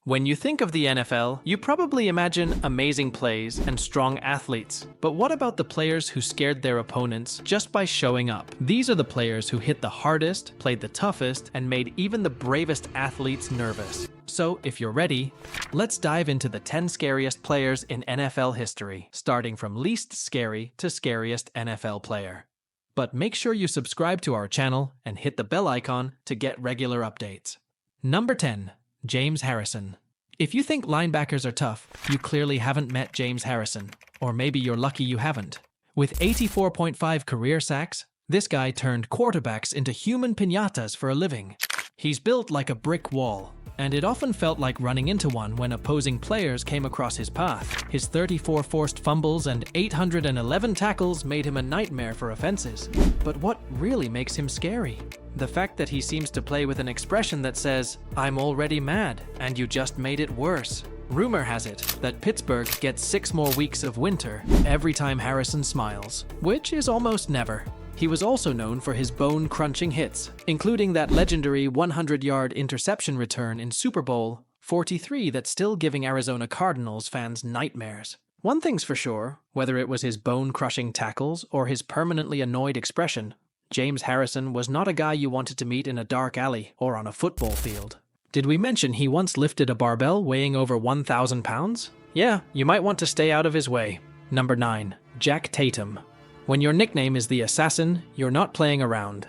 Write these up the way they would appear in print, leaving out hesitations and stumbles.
When you think of the NFL, you probably imagine amazing plays and strong athletes. But what about the players who scared their opponents just by showing up? These are the players who hit the hardest, played the toughest, and made even the bravest athletes nervous. So, if you're ready, let's dive into the 10 scariest players in NFL history, starting from least scary to scariest NFL player. But make sure you subscribe to our channel and hit the bell icon to get regular updates. Number 10. James Harrison. If you think linebackers are tough, you clearly haven't met James Harrison. Or maybe you're lucky you haven't. With 84.5 career sacks, this guy turned quarterbacks into human piñatas for a living. He's built like a brick wall, and it often felt like running into one when opposing players came across his path. His 34 forced fumbles and 811 tackles made him a nightmare for offenses. But what really makes him scary? The fact that he seems to play with an expression that says, "I'm already mad, and you just made it worse." Rumor has it that Pittsburgh gets 6 more weeks of winter every time Harrison smiles, which is almost never. He was also known for his bone-crunching hits, including that legendary 100-yard interception return in Super Bowl 43 that's still giving Arizona Cardinals fans nightmares. One thing's for sure, whether it was his bone-crushing tackles or his permanently annoyed expression, James Harrison was not a guy you wanted to meet in a dark alley or on a football field. Did we mention he once lifted a barbell weighing over 1,000 pounds? Yeah, you might want to stay out of his way. Number 9. Jack Tatum. When your nickname is the Assassin, you're not playing around.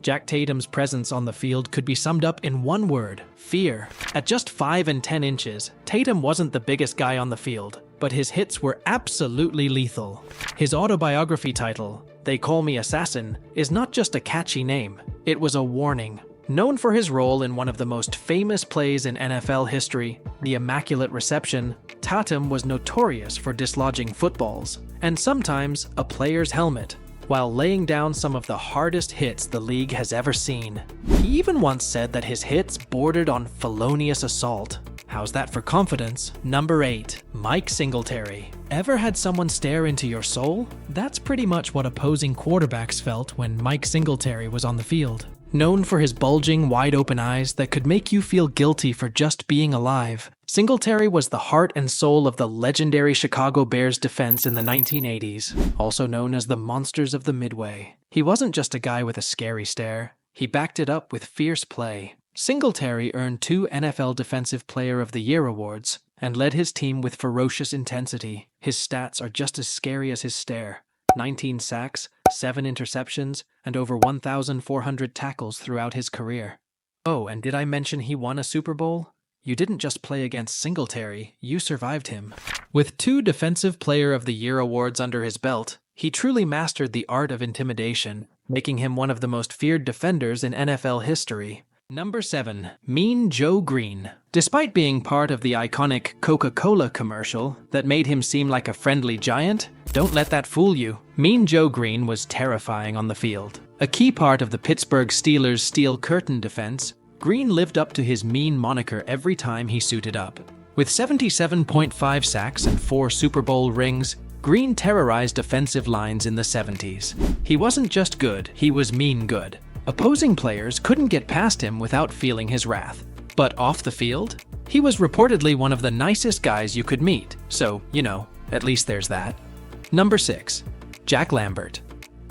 Jack Tatum's presence on the field could be summed up in one word: fear. At just 5 and 10 inches, Tatum wasn't the biggest guy on the field, but his hits were absolutely lethal. His autobiography title, "They Call Me Assassin," is not just a catchy name, it was a warning. Known for his role in one of the most famous plays in NFL history, the Immaculate Reception, Tatum was notorious for dislodging footballs, and sometimes a player's helmet, while laying down some of the hardest hits the league has ever seen. He even once said that his hits bordered on felonious assault. How's that for confidence? Number 8. Mike Singletary. Ever had someone stare into your soul? That's pretty much what opposing quarterbacks felt when Mike Singletary was on the field. Known for his bulging, wide-open eyes that could make you feel guilty for just being alive, Singletary was the heart and soul of the legendary Chicago Bears defense in the 1980s, also known as the Monsters of the Midway. He wasn't just a guy with a scary stare, he backed it up with fierce play. Singletary earned 2 NFL Defensive Player of the Year awards and led his team with ferocious intensity. His stats are just as scary as his stare. 19 sacks, 7 interceptions, and over 1,400 tackles throughout his career. Oh, and did I mention he won a Super Bowl? You didn't just play against Singletary, you survived him. With 2 Defensive Player of the Year awards under his belt, he truly mastered the art of intimidation, making him one of the most feared defenders in NFL history. Number 7. Mean Joe Green. Despite being part of the iconic Coca-Cola commercial that made him seem like a friendly giant, don't let that fool you. Mean Joe Green was terrifying on the field. A key part of the Pittsburgh Steelers' steel curtain defense, Green lived up to his mean moniker every time he suited up. With 77.5 sacks and 4 Super Bowl rings, Green terrorized offensive lines in the 70s. He wasn't just good, he was mean good. Opposing players couldn't get past him without feeling his wrath. But off the field, he was reportedly one of the nicest guys you could meet, so, at least there's that. Number 6. Jack Lambert.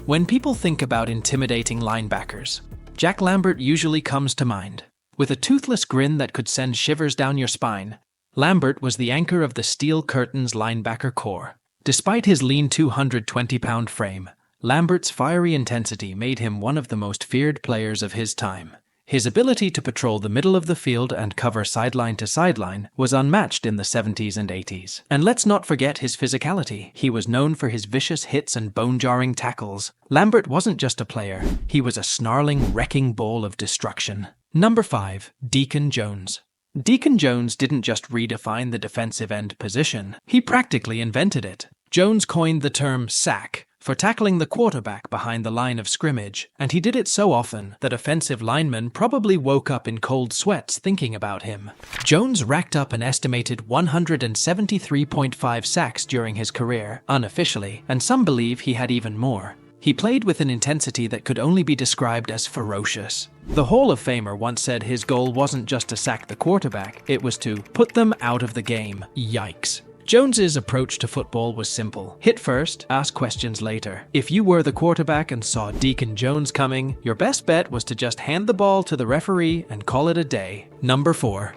When people think about intimidating linebackers, Jack Lambert usually comes to mind. With a toothless grin that could send shivers down your spine, Lambert was the anchor of the Steel Curtains linebacker corps. Despite his lean 220-pound frame, Lambert's fiery intensity made him one of the most feared players of his time. His ability to patrol the middle of the field and cover sideline to sideline was unmatched in the 70s and 80s. And let's not forget his physicality. He was known for his vicious hits and bone-jarring tackles. Lambert wasn't just a player, he was a snarling, wrecking ball of destruction. Number 5. Deacon Jones. Deacon Jones didn't just redefine the defensive end position, he practically invented it. Jones coined the term sack for tackling the quarterback behind the line of scrimmage, and he did it so often that offensive linemen probably woke up in cold sweats thinking about him. Jones racked up an estimated 173.5 sacks during his career, unofficially, and some believe he had even more. He played with an intensity that could only be described as ferocious. The Hall of Famer once said his goal wasn't just to sack the quarterback, it was to put them out of the game. Yikes. Jones's approach to football was simple. Hit first, ask questions later. If you were the quarterback and saw Deacon Jones coming, your best bet was to just hand the ball to the referee and call it a day. Number 4.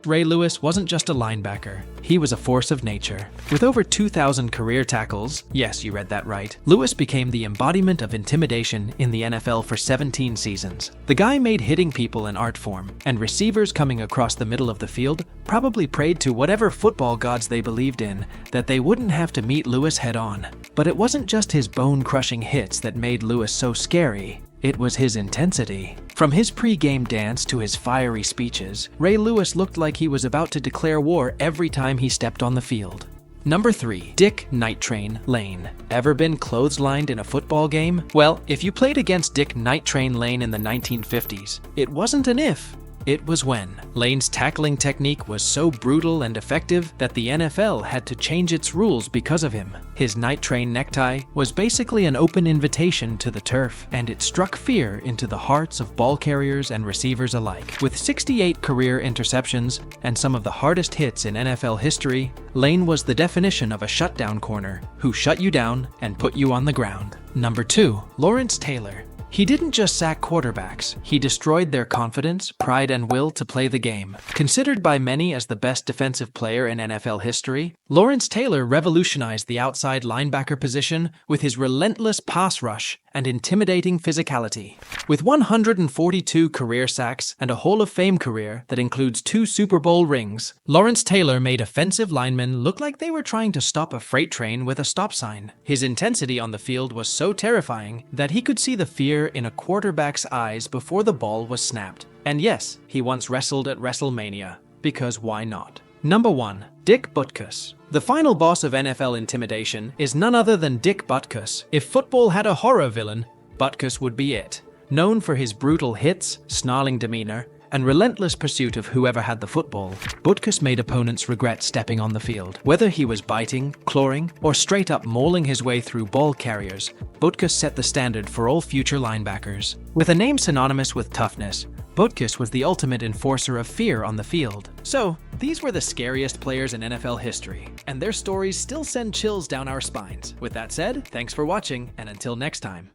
Ray Lewis wasn't just a linebacker, he was a force of nature. With over 2,000 career tackles, yes, you read that right, Lewis became the embodiment of intimidation in the NFL for 17 seasons. The guy made hitting people an art form, and receivers coming across the middle of the field probably prayed to whatever football gods they believed in that they wouldn't have to meet Lewis head-on. But it wasn't just his bone-crushing hits that made Lewis so scary. It was his intensity. From his pre-game dance to his fiery speeches, Ray Lewis looked like he was about to declare war every time he stepped on the field. Number 3. Dick Night Train Lane. Ever been clotheslined in a football game? Well, if you played against Dick Night Train Lane in the 1950s, it wasn't an if. It was when. Lane's tackling technique was so brutal and effective that the NFL had to change its rules because of him. His night train necktie was basically an open invitation to the turf, and it struck fear into the hearts of ball carriers and receivers alike. With 68 career interceptions and some of the hardest hits in NFL history, Lane was the definition of a shutdown corner who shut you down and put you on the ground. Number 2. Lawrence Taylor. He didn't just sack quarterbacks, he destroyed their confidence, pride, and will to play the game. Considered by many as the best defensive player in NFL history, Lawrence Taylor revolutionized the outside linebacker position with his relentless pass rush and intimidating physicality. With 142 career sacks and a Hall of Fame career that includes 2 Super Bowl rings, Lawrence Taylor made offensive linemen look like they were trying to stop a freight train with a stop sign. His intensity on the field was so terrifying that he could see the fear in a quarterback's eyes before the ball was snapped. And yes, he once wrestled at WrestleMania, because why not? Number 1. Dick Butkus. The final boss of NFL intimidation is none other than Dick Butkus. If football had a horror villain, Butkus would be it. Known for his brutal hits, snarling demeanor, and relentless pursuit of whoever had the football, Butkus made opponents regret stepping on the field. Whether he was biting, clawing, or straight up mauling his way through ball carriers, Butkus set the standard for all future linebackers. With a name synonymous with toughness, Butkus was the ultimate enforcer of fear on the field. So, these were the scariest players in NFL history, and their stories still send chills down our spines. With that said, thanks for watching, and until next time.